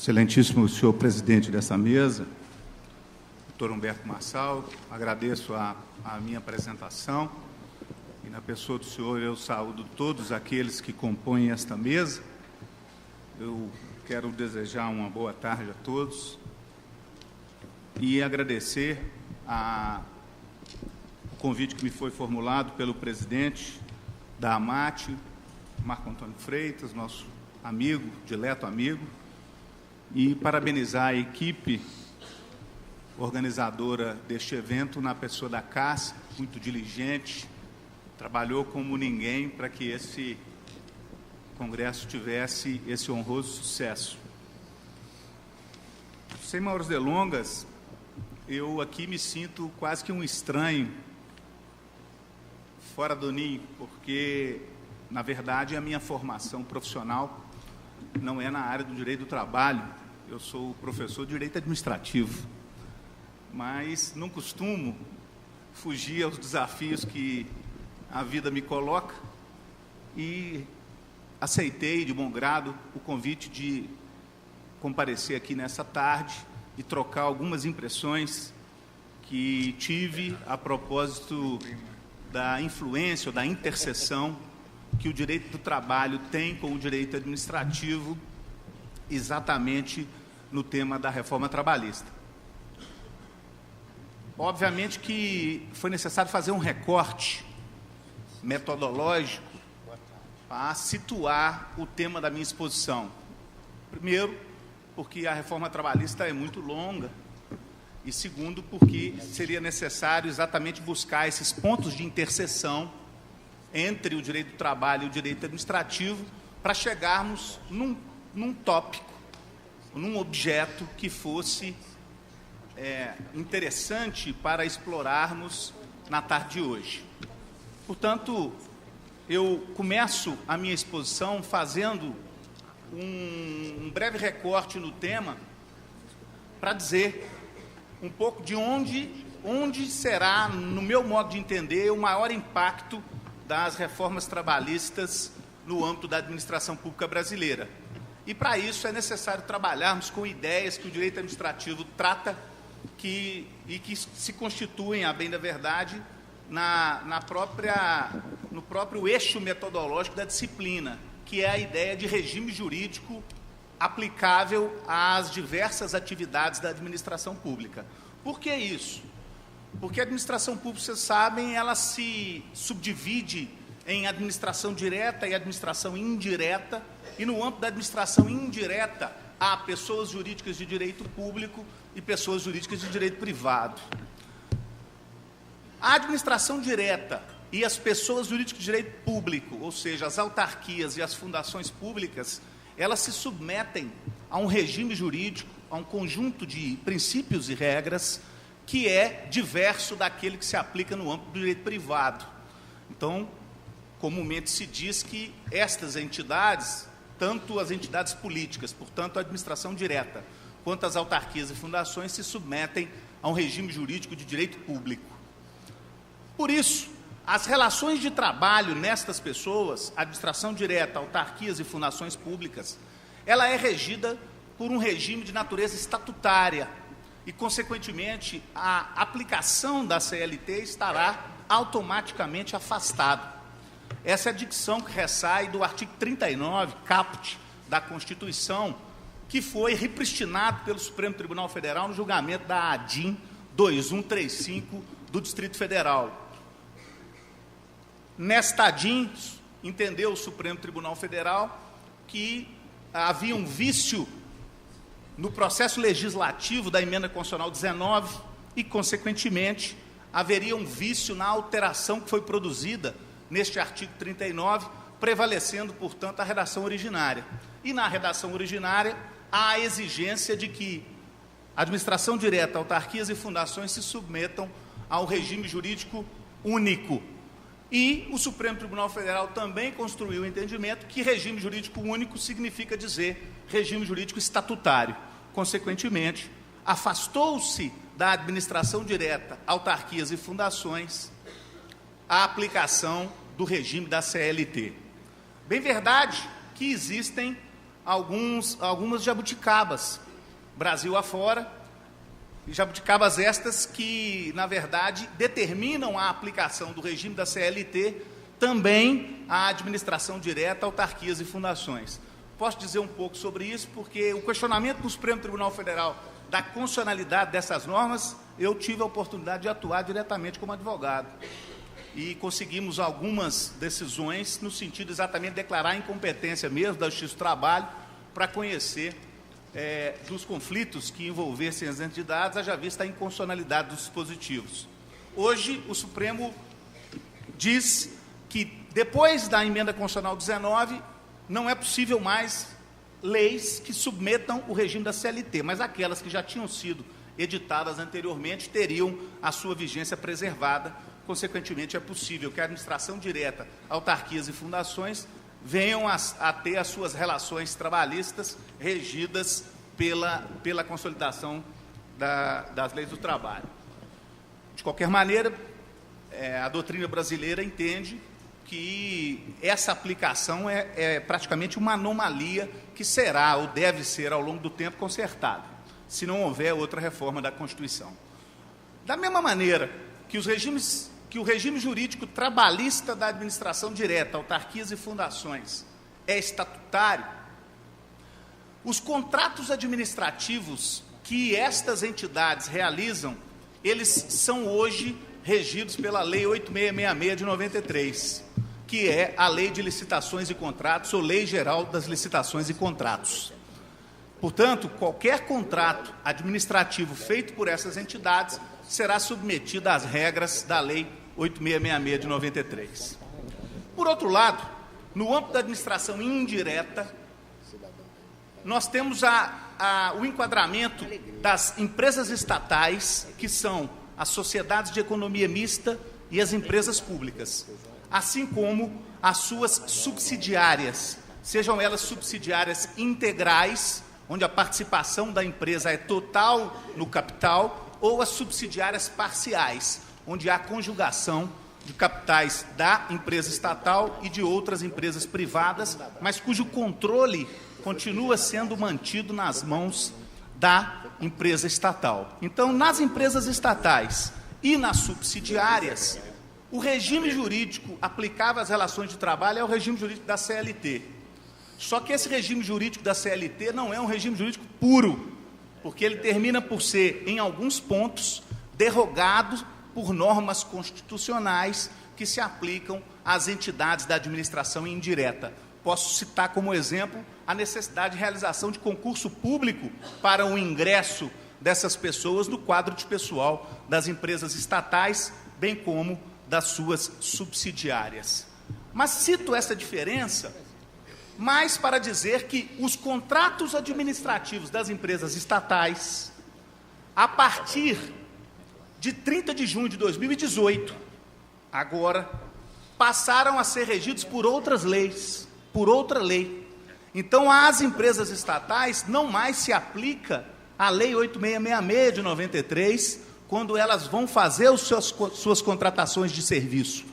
Excelentíssimo senhor presidente dessa mesa, doutor Humberto Marçal, agradeço a minha apresentação e, na pessoa do senhor, eu saúdo todos aqueles que compõem esta mesa. Eu quero desejar uma boa tarde a todos e agradecer o convite que me foi formulado pelo presidente da AMAT, Marco Antônio Freitas, nosso amigo, dileto amigo, e parabenizar a equipe organizadora deste evento, na pessoa da Cássia, muito diligente, trabalhou como ninguém para que esse congresso tivesse esse honroso sucesso. Sem maiores delongas, eu aqui me sinto quase que um estranho, fora do ninho, porque, na verdade, a minha formação profissional não é na área do direito do trabalho. Eu sou professor de direito administrativo, mas não costumo fugir aos desafios que a vida me coloca e aceitei de bom grado o convite de comparecer aqui nessa tarde e trocar algumas impressões que tive a propósito da influência ou da interseção que o direito do trabalho tem com o direito administrativo, exatamente no tema da reforma trabalhista. Obviamente que foi necessário fazer um recorte metodológico para situar o tema da minha exposição. Primeiro, porque a reforma trabalhista é muito longa, e segundo, porque seria necessário exatamente buscar esses pontos de interseção entre o direito do trabalho e o direito administrativo para chegarmos num tópico, num objeto que fosse interessante para explorarmos na tarde de hoje. Portanto, eu começo a minha exposição fazendo um breve recorte no tema para dizer um pouco de onde será, no meu modo de entender, o maior impacto das reformas trabalhistas no âmbito da administração pública brasileira. E, para isso, é necessário trabalharmos com ideias que o direito administrativo trata e que se constituem, a bem da verdade, no próprio eixo metodológico da disciplina, que é a ideia de regime jurídico aplicável às diversas atividades da administração pública. Por que isso? Porque a administração pública, vocês sabem, ela se subdivide em administração direta e administração indireta, e no âmbito da administração indireta há pessoas jurídicas de direito público e pessoas jurídicas de direito privado. A administração direta e as pessoas jurídicas de direito público, ou seja, as autarquias e as fundações públicas, elas se submetem a um regime jurídico, a um conjunto de princípios e regras que é diverso daquele que se aplica no âmbito do direito privado. Então, comumente se diz que estas entidades, tanto as entidades políticas, portanto a administração direta, quanto as autarquias e fundações, se submetem a um regime jurídico de direito público. Por isso, as relações de trabalho nestas pessoas, administração direta, autarquias e fundações públicas, ela é regida por um regime de natureza estatutária e, consequentemente, a aplicação da CLT estará automaticamente afastada. Essa é a dicção que ressai do artigo 39, caput, da Constituição, que foi repristinado pelo Supremo Tribunal Federal no julgamento da ADIM 2135 do Distrito Federal. Nesta ADIM, entendeu o Supremo Tribunal Federal que havia um vício no processo legislativo da emenda constitucional 19 e, consequentemente, haveria um vício na alteração que foi produzida neste artigo 39, prevalecendo, portanto, a redação originária. E, na redação originária, há a exigência de que a administração direta, autarquias e fundações se submetam ao regime jurídico único. E o Supremo Tribunal Federal também construiu o entendimento que regime jurídico único significa dizer regime jurídico estatutário. Consequentemente, afastou-se da administração direta, autarquias e fundações a aplicação do regime da CLT. Bem verdade que existem algumas jabuticabas, Brasil afora, jabuticabas estas que, na verdade, determinam a aplicação do regime da CLT também à administração direta, autarquias e fundações. Posso dizer um pouco sobre isso, porque o questionamento do Supremo Tribunal Federal da constitucionalidade dessas normas, eu tive a oportunidade de atuar diretamente como advogado. E conseguimos algumas decisões no sentido exatamente de declarar a incompetência mesmo da Justiça do Trabalho para conhecer dos conflitos que envolvessem as entidades, haja vista a inconstitucionalidade dos dispositivos. Hoje, o Supremo diz que, depois da emenda constitucional 19, não é possível mais leis que submetam o regime da CLT, mas aquelas que já tinham sido editadas anteriormente teriam a sua vigência preservada. Consequentemente, é possível que a administração direta, autarquias e fundações venham a ter as suas relações trabalhistas regidas pela consolidação das leis do trabalho. De qualquer maneira, a doutrina brasileira entende que essa aplicação é praticamente uma anomalia que será ou deve ser, ao longo do tempo, consertada, se não houver outra reforma da Constituição. Da mesma maneira que o regime jurídico trabalhista da administração direta, autarquias e fundações é estatutário, os contratos administrativos que estas entidades realizam, eles são hoje regidos pela Lei 8666 de 93, que é a Lei de Licitações e Contratos, ou Lei Geral das Licitações e Contratos. Portanto, qualquer contrato administrativo feito por essas entidades será submetido às regras da Lei 8666 de 93. Por outro lado, no âmbito da administração indireta, nós temos o enquadramento das empresas estatais, que são as sociedades de economia mista e as empresas públicas, assim como as suas subsidiárias, sejam elas subsidiárias integrais, onde a participação da empresa é total no capital, ou as subsidiárias parciais, onde há conjugação de capitais da empresa estatal e de outras empresas privadas, mas cujo controle continua sendo mantido nas mãos da empresa estatal. Então, nas empresas estatais e nas subsidiárias, o regime jurídico aplicável às relações de trabalho é o regime jurídico da CLT. Só que esse regime jurídico da CLT não é um regime jurídico puro, porque ele termina por ser, em alguns pontos, derrogado por normas constitucionais que se aplicam às entidades da administração indireta. Posso citar como exemplo a necessidade de realização de concurso público para o ingresso dessas pessoas no quadro de pessoal das empresas estatais, bem como das suas subsidiárias. Mas cito essa diferença mais para dizer que os contratos administrativos das empresas estatais, a partir de 30 de junho de 2018, agora, passaram a ser regidos por outras leis, por outra lei. Então, às empresas estatais não mais se aplica a Lei 8666 de 93, quando elas vão fazer suas contratações de serviço.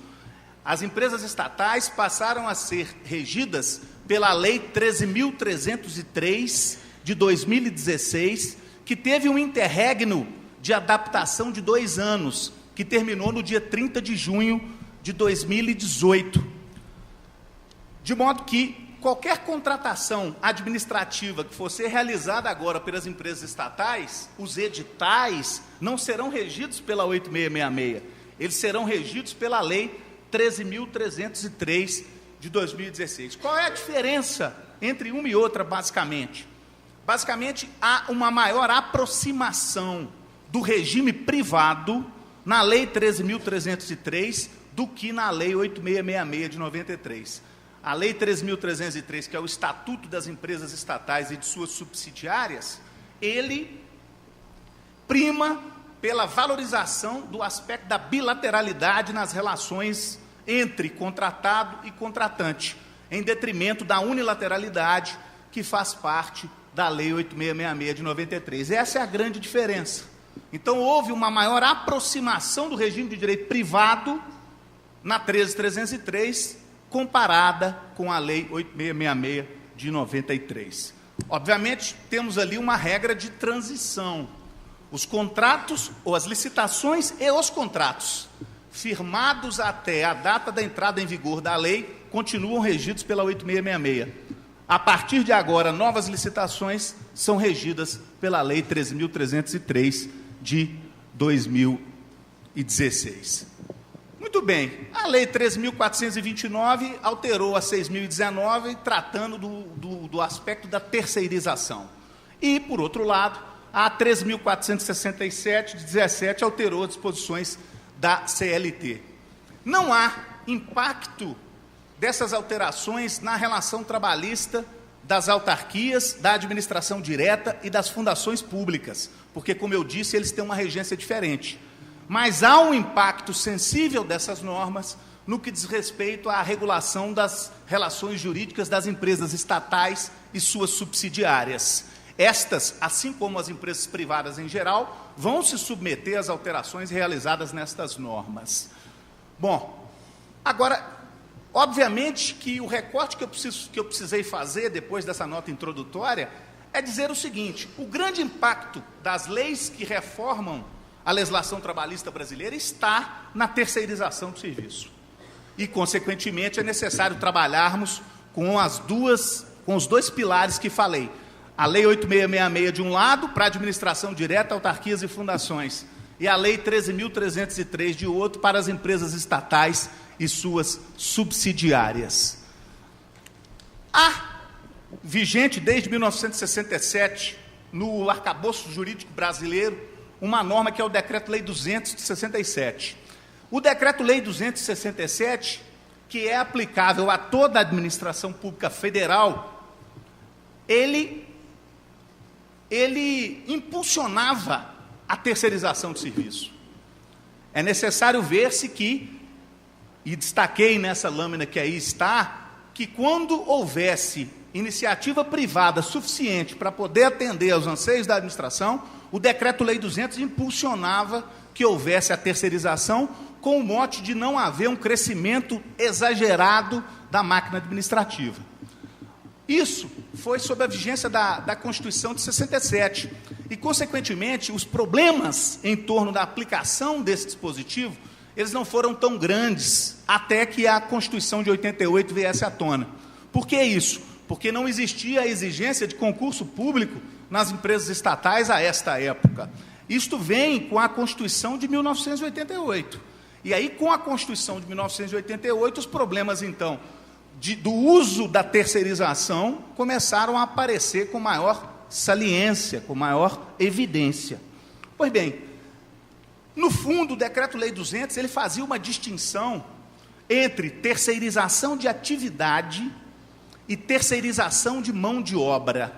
As empresas estatais passaram a ser regidas pela Lei 13.303 de 2016, que teve um interregno de adaptação de 2 anos, que terminou no dia 30 de junho de 2018. De modo que qualquer contratação administrativa que for ser realizada agora pelas empresas estatais, os editais não serão regidos pela 8666, eles serão regidos pela Lei 13.303 de 2016. Qual é a diferença entre uma e outra, basicamente? Basicamente, há uma maior aproximação do regime privado na Lei 13.303 do que na Lei 8666 de 93. A Lei 13.303, que é o Estatuto das Empresas Estatais e de suas subsidiárias, ele prima pela valorização do aspecto da bilateralidade nas relações entre contratado e contratante, em detrimento da unilateralidade que faz parte da Lei 8666 de 93. Essa é a grande diferença. Então, houve uma maior aproximação do regime de direito privado na 13.303, comparada com a Lei 8666 de 93. Obviamente, temos ali uma regra de transição. Os contratos, ou as licitações e os contratos, firmados até a data da entrada em vigor da lei, continuam regidos pela 8666. A partir de agora, novas licitações são regidas pela Lei 13.303 de 2016. Muito bem, a Lei 13.429 alterou a 6.019, tratando do aspecto da terceirização. E, por outro lado, a 13.467 de 17 alterou as disposições da CLT. Não há impacto dessas alterações na relação trabalhista das autarquias, da administração direta e das fundações públicas, porque, como eu disse, eles têm uma regência diferente. Mas há um impacto sensível dessas normas no que diz respeito à regulação das relações jurídicas das empresas estatais e suas subsidiárias. Estas, assim como as empresas privadas em geral, vão se submeter às alterações realizadas nestas normas. Bom, agora, obviamente que o recorte que eu precisei fazer depois dessa nota introdutória é dizer o seguinte: o grande impacto das leis que reformam a legislação trabalhista brasileira está na terceirização do serviço. E, consequentemente, é necessário trabalharmos com os dois pilares que falei. A Lei 8666 de um lado, para a administração direta, autarquias e fundações, e a Lei 13.303 de outro, para as empresas estatais e suas subsidiárias. Há, vigente desde 1967, no arcabouço jurídico brasileiro, uma norma que é o Decreto-Lei 200 de 67. O Decreto-Lei 267, que é aplicável a toda a administração pública federal, ele impulsionava a terceirização de serviço. É necessário ver-se que, e destaquei nessa lâmina que aí está, que quando houvesse iniciativa privada suficiente para poder atender aos anseios da administração, o Decreto-Lei 200 impulsionava que houvesse a terceirização, com o mote de não haver um crescimento exagerado da máquina administrativa. Isso foi sob a vigência da Constituição de 67. E, consequentemente, os problemas em torno da aplicação desse dispositivo, eles não foram tão grandes até que a Constituição de 88 viesse à tona. Por que isso? Porque não existia a exigência de concurso público nas empresas estatais a esta época. Isto vem com a Constituição de 1988. E aí, com a Constituição de 1988, os problemas, então, do uso da terceirização começaram a aparecer com maior saliência, com maior evidência. Pois bem, no fundo, o Decreto-Lei 200, ele fazia uma distinção entre terceirização de atividade e terceirização de mão de obra.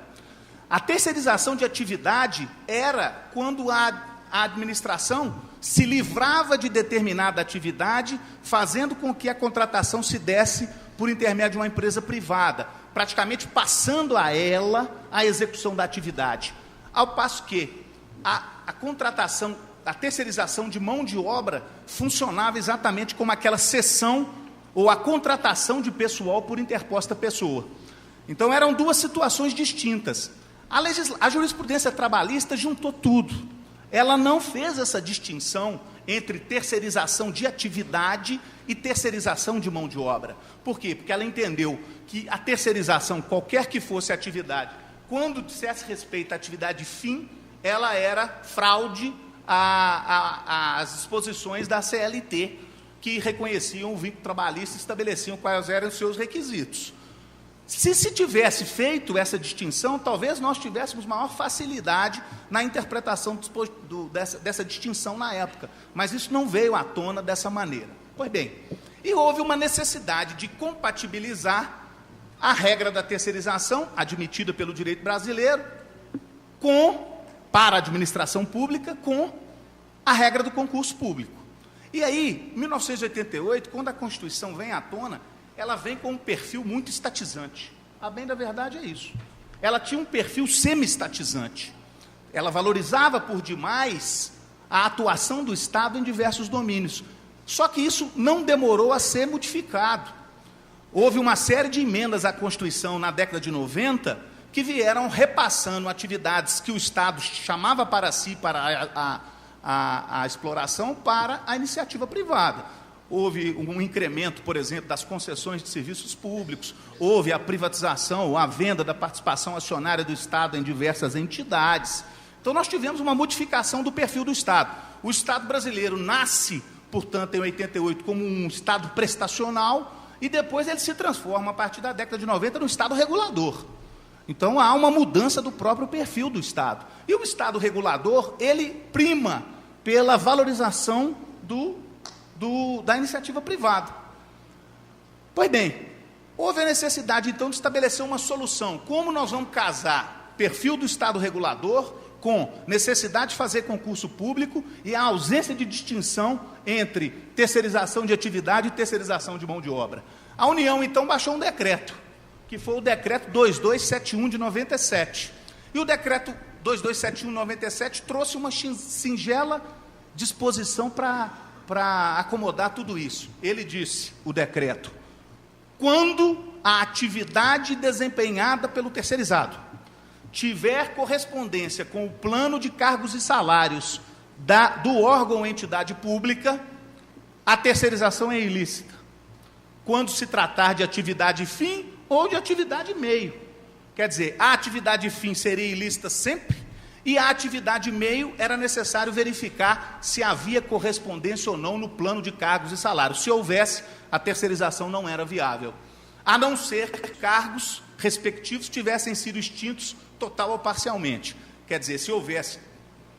A terceirização de atividade era quando a administração se livrava de determinada atividade, fazendo com que a contratação se desse por intermédio de uma empresa privada, praticamente passando a ela a execução da atividade. Ao passo que a contratação, a terceirização de mão de obra funcionava exatamente como aquela cessão ou a contratação de pessoal por interposta pessoa. Então, eram duas situações distintas. A jurisprudência trabalhista juntou tudo. Ela não fez essa distinção entre terceirização de atividade e terceirização de mão de obra. Por quê? Porque ela entendeu que a terceirização, qualquer que fosse a atividade, quando dissesse respeito à atividade fim, ela era fraude às disposições da CLT, que reconheciam o vínculo trabalhista e estabeleciam quais eram os seus requisitos. Se tivesse feito essa distinção, talvez nós tivéssemos maior facilidade na interpretação dessa distinção na época, mas isso não veio à tona dessa maneira. Pois bem, e houve uma necessidade de compatibilizar a regra da terceirização, admitida pelo direito brasileiro, para a administração pública, com a regra do concurso público. E aí, em 1988, quando a Constituição vem à tona, ela vem com um perfil muito estatizante. A bem da verdade é isso. Ela tinha um perfil semi-estatizante. Ela valorizava por demais a atuação do Estado em diversos domínios. Só que isso não demorou a ser modificado. houve uma série de emendas à Constituição na década de 90 que vieram repassando atividades que o Estado chamava para si, para a exploração, para a iniciativa privada. Houve um incremento, por exemplo, das concessões de serviços públicos, houve a privatização, a venda da participação acionária do Estado em diversas entidades. Então, nós tivemos uma modificação do perfil do Estado. O Estado brasileiro nasce, portanto, em 88, como um Estado prestacional, e depois ele se transforma, a partir da década de 90, no Estado regulador. Então, há uma mudança do próprio perfil do Estado. E o Estado regulador, ele prima pela valorização da iniciativa privada. Pois bem, houve a necessidade, então, de estabelecer uma solução. Como nós vamos casar perfil do Estado regulador com necessidade de fazer concurso público e a ausência de distinção entre terceirização de atividade e terceirização de mão de obra? A União, então, baixou um decreto, que foi o decreto 2271 de 97. E o decreto 2271 de 97 trouxe uma singela disposição para acomodar tudo isso. Ele disse, o decreto, quando a atividade desempenhada pelo terceirizado tiver correspondência com o plano de cargos e salários do órgão ou entidade pública, a terceirização é ilícita, quando se tratar de atividade fim ou de atividade meio. Quer dizer, a atividade fim seria ilícita sempre, e a atividade meio era necessário verificar se havia correspondência ou não no plano de cargos e salários. Se houvesse, a terceirização não era viável, a não ser que cargos respectivos tivessem sido extintos total ou parcialmente. Quer dizer, se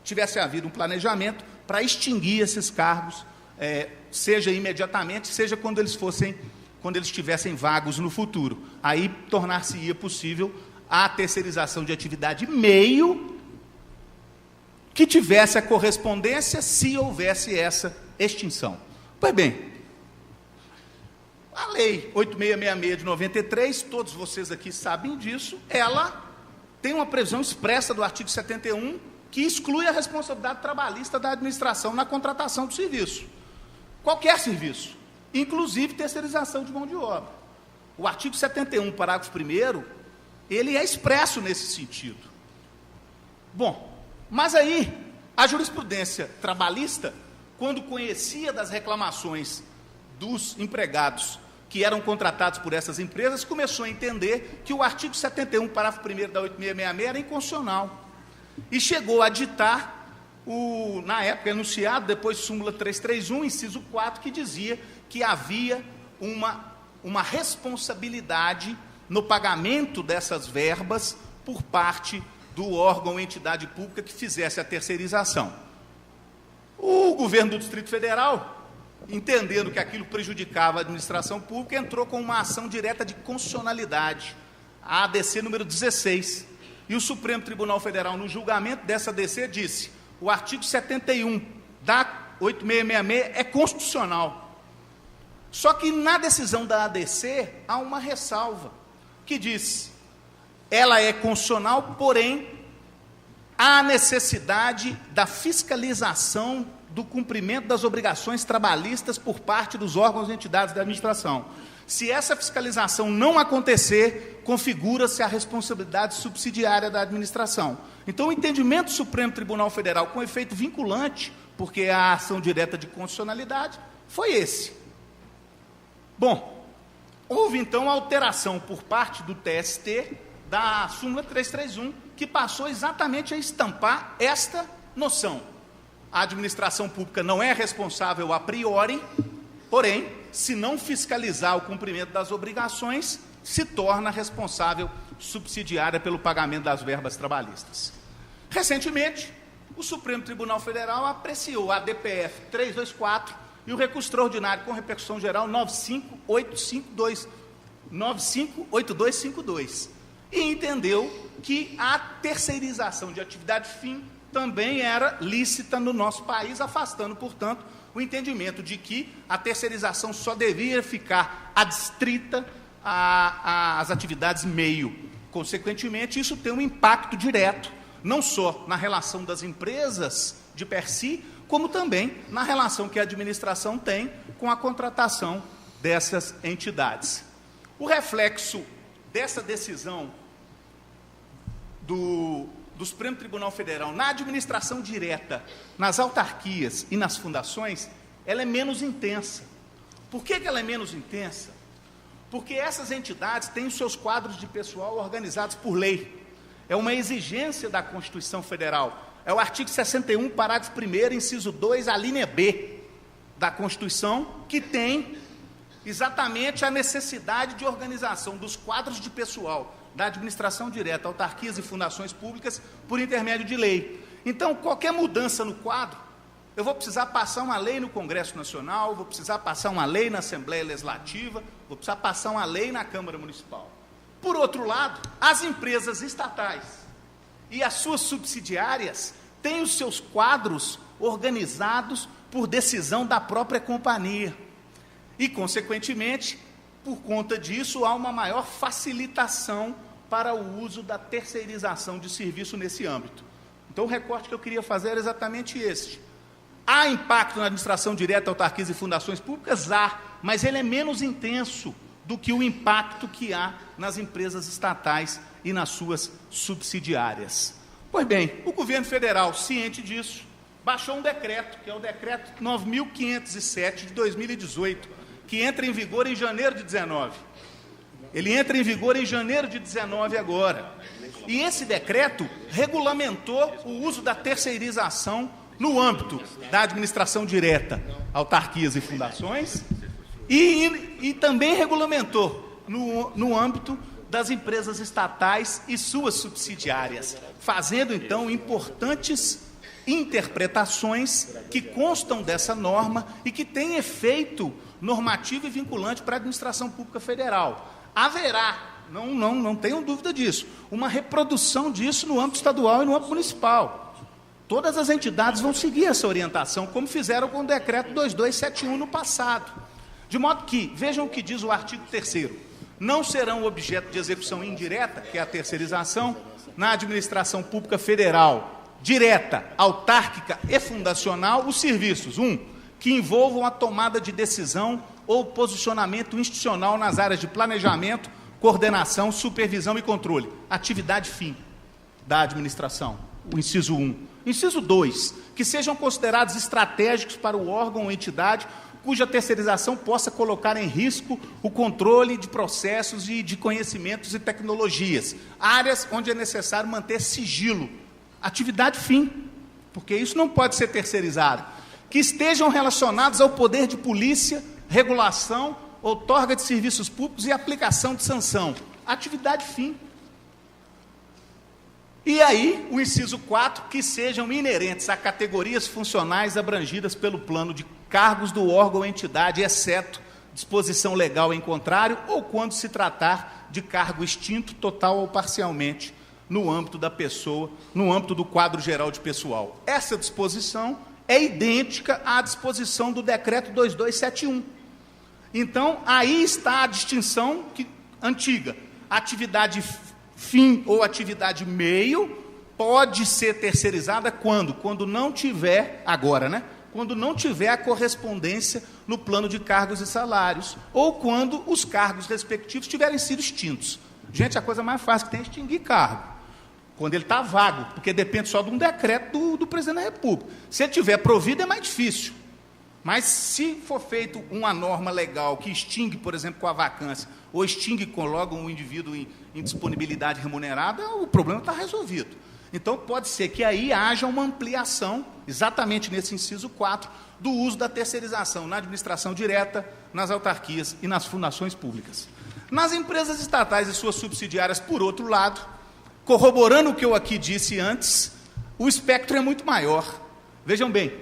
tivesse havido um planejamento para extinguir esses cargos, seja imediatamente, seja quando eles estivessem vagos no futuro. Aí tornar-se-ia possível a terceirização de atividade meio que tivesse a correspondência, se houvesse essa extinção. Pois bem, a Lei 8666 de 93, todos vocês aqui sabem disso, ela tem uma previsão expressa do artigo 71 que exclui a responsabilidade trabalhista da administração na contratação do serviço. Qualquer serviço, inclusive terceirização de mão de obra. O artigo 71, parágrafo 1º, ele é expresso nesse sentido. Bom, mas aí, a jurisprudência trabalhista, quando conhecia das reclamações dos empregados que eram contratados por essas empresas, começou a entender que o artigo 71, parágrafo 1º da 8666 era inconstitucional. E chegou a ditar, na época enunciado, depois súmula 331, inciso 4, que dizia que havia uma responsabilidade no pagamento dessas verbas por parte do órgão ou entidade pública que fizesse a terceirização. O governo do Distrito Federal, entendendo que aquilo prejudicava a administração pública, entrou com uma ação direta de constitucionalidade, a ADC número 16. E o Supremo Tribunal Federal, no julgamento dessa ADC, disse: o artigo 71 da 8666 é constitucional. Só que na decisão da ADC há uma ressalva, que diz: ela é constitucional, porém, há necessidade da fiscalização do cumprimento das obrigações trabalhistas por parte dos órgãos e entidades da administração. Se essa fiscalização não acontecer, configura-se a responsabilidade subsidiária da administração. Então, o entendimento do Supremo Tribunal Federal, com efeito vinculante, porque a ação direta de constitucionalidade, foi esse. Bom, houve então a alteração por parte do TST da súmula 331, que passou exatamente a estampar esta noção. A administração pública não é responsável a priori, porém, se não fiscalizar o cumprimento das obrigações, se torna responsável subsidiária pelo pagamento das verbas trabalhistas. Recentemente, o Supremo Tribunal Federal apreciou a DPF 324 e o recurso extraordinário com repercussão geral 958252 e entendeu que a terceirização de atividade fim também era lícita no nosso país, afastando, portanto, o entendimento de que a terceirização só devia ficar adstrita às atividades meio. Consequentemente, isso tem um impacto direto, não só na relação das empresas de per si, como também na relação que a administração tem com a contratação dessas entidades. O reflexo dessa decisão do Supremo Tribunal Federal na administração direta, nas autarquias e nas fundações, ela é menos intensa. Por que ela é menos intensa? Porque essas entidades têm os seus quadros de pessoal organizados por lei. É uma exigência da Constituição Federal. É o artigo 61, parágrafo 1º, inciso 2, a linha B da Constituição, que tem exatamente a necessidade de organização dos quadros de pessoal da administração direta, autarquias e fundações públicas, por intermédio de lei. Então, qualquer mudança no quadro, eu vou precisar passar uma lei no Congresso Nacional, vou precisar passar uma lei na Assembleia Legislativa, vou precisar passar uma lei na Câmara Municipal. Por outro lado, as empresas estatais e as suas subsidiárias têm os seus quadros organizados por decisão da própria companhia. E, consequentemente, por conta disso, há uma maior facilitação para o uso da terceirização de serviço nesse âmbito. Então, o recorte que eu queria fazer era exatamente este. Há impacto na administração direta, autarquias e fundações públicas? Há, mas ele é menos intenso do que o impacto que há nas empresas estatais e nas suas subsidiárias. Pois bem, o governo federal, ciente disso, baixou um decreto, que é o decreto 9.507 de 2018, que entra em vigor em janeiro de 19. Ele entra em vigor em janeiro de 19 agora. E esse decreto regulamentou o uso da terceirização no âmbito da administração direta, autarquias e fundações, e também regulamentou no âmbito das empresas estatais e suas subsidiárias, fazendo, então, importantes interpretações que constam dessa norma e que têm efeito normativo e vinculante para a administração pública federal. Haverá, não tenham dúvida disso, uma reprodução disso no âmbito estadual e no âmbito municipal. Todas as entidades vão seguir essa orientação, como fizeram com o decreto 2271 no passado. De modo que, vejam o que diz o artigo 3º, não serão objeto de execução indireta, que é a terceirização, na administração pública federal, direta, autárquica e fundacional, os serviços, 1, que envolvam a tomada de decisão ou posicionamento institucional nas áreas de planejamento, coordenação, supervisão e controle, atividade fim da administração, o inciso 1. Inciso 2, que sejam considerados estratégicos para o órgão ou entidade cuja terceirização possa colocar em risco o controle de processos e de conhecimentos e tecnologias, áreas onde é necessário manter sigilo, atividade fim, porque isso não pode ser terceirizado, que estejam relacionados ao poder de polícia, regulação, outorga de serviços públicos e aplicação de sanção, atividade fim. E aí, o inciso 4, que sejam inerentes a categorias funcionais abrangidas pelo plano de cargos do órgão ou entidade, exceto disposição legal em contrário, ou quando se tratar de cargo extinto, total ou parcialmente, no âmbito da pessoa, no âmbito do quadro geral de pessoal. Essa disposição é idêntica à disposição do decreto 2271. Então, aí está a distinção antiga. Atividade fim ou atividade meio pode ser terceirizada quando? Quando não tiver, agora, né? Quando não tiver a correspondência no plano de cargos e salários, ou quando os cargos respectivos tiverem sido extintos. Gente, a coisa mais fácil que tem é extinguir cargo, quando ele está vago, porque depende só de um decreto do presidente da República. Se ele tiver provido, é mais difícil. Mas se for feito uma norma legal que extingue, por exemplo, com a vacância, ou extingue com logo um indivíduo em disponibilidade remunerada, o problema está resolvido. Então, pode ser que aí haja uma ampliação, exatamente nesse inciso 4, do uso da terceirização na administração direta, nas autarquias e nas fundações públicas. Nas empresas estatais e suas subsidiárias, por outro lado, corroborando o que eu aqui disse antes, o espectro é muito maior. Vejam bem,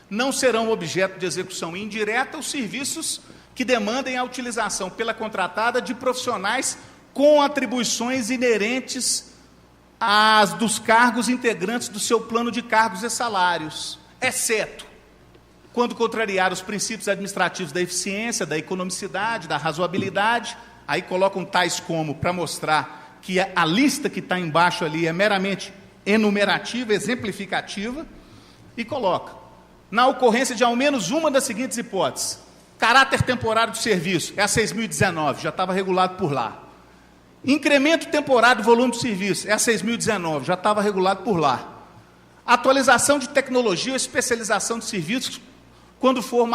não serão objeto de execução indireta os serviços que demandem a utilização pela contratada de profissionais com atribuições inerentes às dos cargos integrantes do seu plano de cargos e salários, exceto quando contrariar os princípios administrativos da eficiência, da economicidade, da razoabilidade. Aí colocam tais como, para mostrar que a lista que está embaixo ali é meramente enumerativa, exemplificativa, e coloca: na ocorrência de ao menos uma das seguintes hipóteses: Caráter temporário de serviço, é a 6.019, já estava regulado por lá. Incremento temporário de volume de serviço, é a 6.019, já estava regulado por lá. Atualização de tecnologia ou especialização de serviços, quando for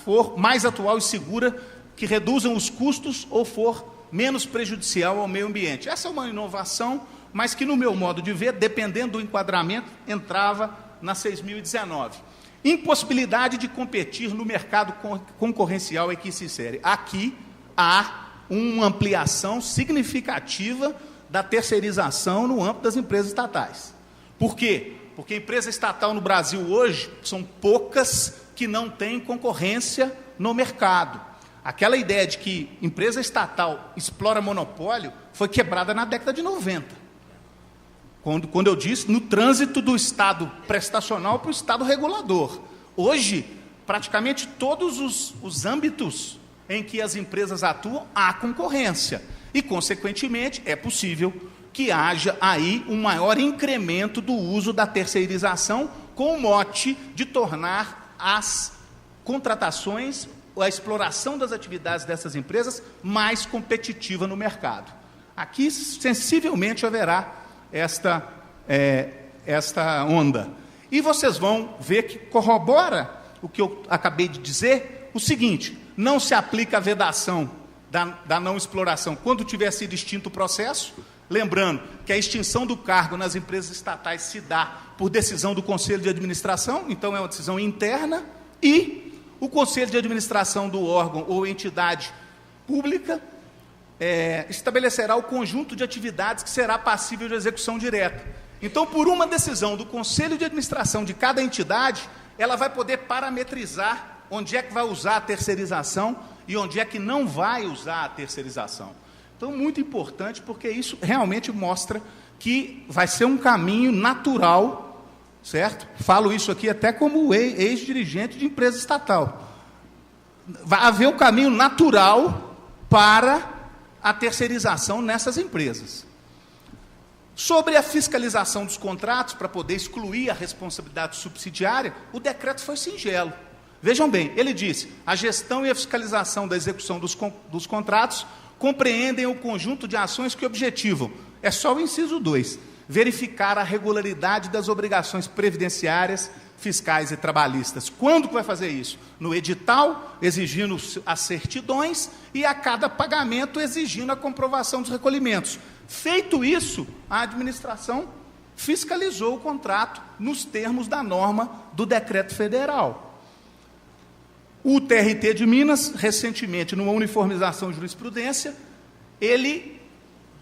for mais atual e segura, que reduzam os custos ou for menos prejudicial ao meio ambiente. Essa é uma inovação, mas que, no meu modo de ver, dependendo do enquadramento, entrava na 6.019. Impossibilidade de competir no mercado concorrencial é que se insere. Aqui há uma ampliação significativa da terceirização no âmbito das empresas estatais. Por quê? Porque a empresa estatal no Brasil hoje são poucas que não têm concorrência no mercado. Aquela ideia de que empresa estatal explora monopólio foi quebrada na década de 90. Quando eu disse no trânsito do Estado prestacional para o Estado regulador. Hoje, praticamente todos os âmbitos em que as empresas atuam, há concorrência. E, consequentemente, é possível que haja aí um maior incremento do uso da terceirização com o mote de tornar as contratações, a exploração das atividades dessas empresas mais competitiva no mercado. Aqui, sensivelmente, haverá esta onda. E vocês vão ver que corrobora o que eu acabei de dizer, o seguinte: não se aplica a vedação da não exploração quando tiver sido extinto o processo, lembrando que a extinção do cargo nas empresas estatais se dá por decisão do Conselho de Administração, então é uma decisão interna, e o Conselho de Administração do órgão ou entidade pública estabelecerá o conjunto de atividades que será passível de execução direta. Então, por uma decisão do Conselho de Administração de cada entidade, ela vai poder parametrizar onde é que vai usar a terceirização e onde é que não vai usar a terceirização. Então, muito importante, porque isso realmente mostra que vai ser um caminho natural, certo? Falo isso aqui até como ex-dirigente de empresa estatal. Vai haver um caminho natural para a terceirização nessas empresas. Sobre a fiscalização dos contratos, para poder excluir a responsabilidade subsidiária, o decreto foi singelo. Vejam bem, ele disse: a gestão e a fiscalização da execução dos contratos compreendem o conjunto de ações que objetivam, é só o inciso 2, verificar a regularidade das obrigações previdenciárias, fiscais e trabalhistas. Quando que vai fazer isso? No edital, exigindo as certidões, e a cada pagamento exigindo a comprovação dos recolhimentos. Feito isso, a administração fiscalizou o contrato nos termos da norma do decreto federal. O TRT de Minas, recentemente, numa uniformização de jurisprudência, ele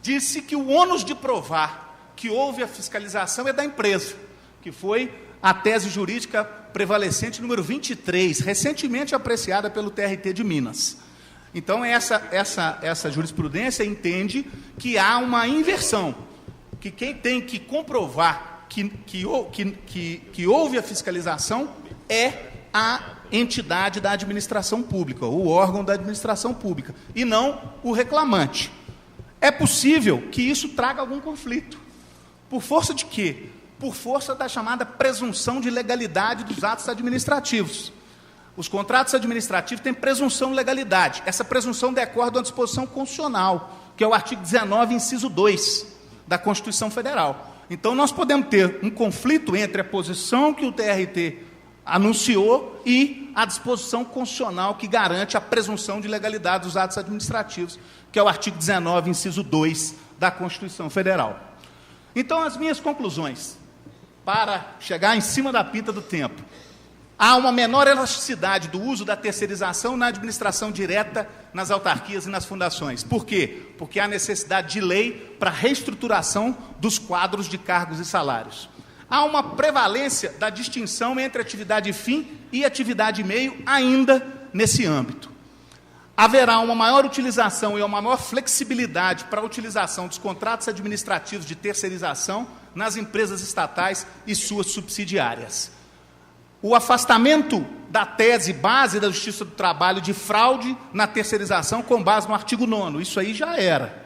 disse que o ônus de provar que houve a fiscalização é da empresa, que foi a tese jurídica prevalecente número 23, recentemente apreciada pelo TRT de Minas. Então, essa jurisprudência entende que há uma inversão, que quem tem que comprovar que houve a fiscalização é a entidade da administração pública, o órgão da administração pública, e não o reclamante. É possível que isso traga algum conflito. Por força de quê? Por força da chamada presunção de legalidade dos atos administrativos. Os contratos administrativos têm presunção de legalidade. Essa presunção decorre de uma disposição constitucional, que é o artigo 19, inciso 2, da Constituição Federal. Então, nós podemos ter um conflito entre a posição que o TRT anunciou e a disposição constitucional que garante a presunção de legalidade dos atos administrativos, que é o artigo 19, inciso 2, da Constituição Federal. Então, as minhas conclusões, para chegar em cima da pinta do tempo: há uma menor elasticidade do uso da terceirização na administração direta nas autarquias e nas fundações. Por quê? Porque há necessidade de lei para reestruturação dos quadros de cargos e salários. Há uma prevalência da distinção entre atividade fim e atividade meio ainda nesse âmbito. Haverá uma maior utilização e uma maior flexibilidade para a utilização dos contratos administrativos de terceirização nas empresas estatais e suas subsidiárias. O afastamento da tese base da Justiça do Trabalho de fraude na terceirização com base no artigo 9º, isso aí já era.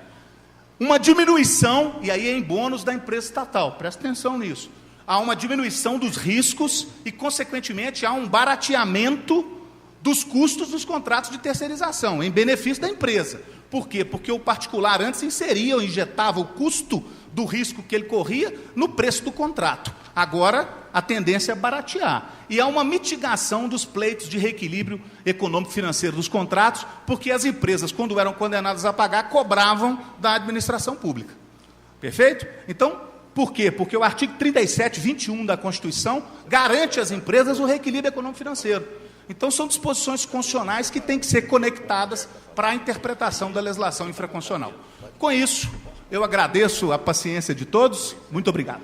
Uma diminuição, e aí é em bônus da empresa estatal, presta atenção nisso. Há uma diminuição dos riscos e, consequentemente, há um barateamento dos custos dos contratos de terceirização, em benefício da empresa. Por quê? Porque o particular antes inseria ou injetava o custo do risco que ele corria no preço do contrato. Agora, a tendência é baratear. E há uma mitigação dos pleitos de reequilíbrio econômico-financeiro dos contratos, porque as empresas, quando eram condenadas a pagar, cobravam da administração pública. Perfeito? Então, por quê? Porque o artigo 37, 21 da Constituição garante às empresas o reequilíbrio econômico-financeiro. Então, são disposições constitucionais que têm que ser conectadas para a interpretação da legislação infraconstitucional. Com isso, eu agradeço a paciência de todos. Muito obrigado.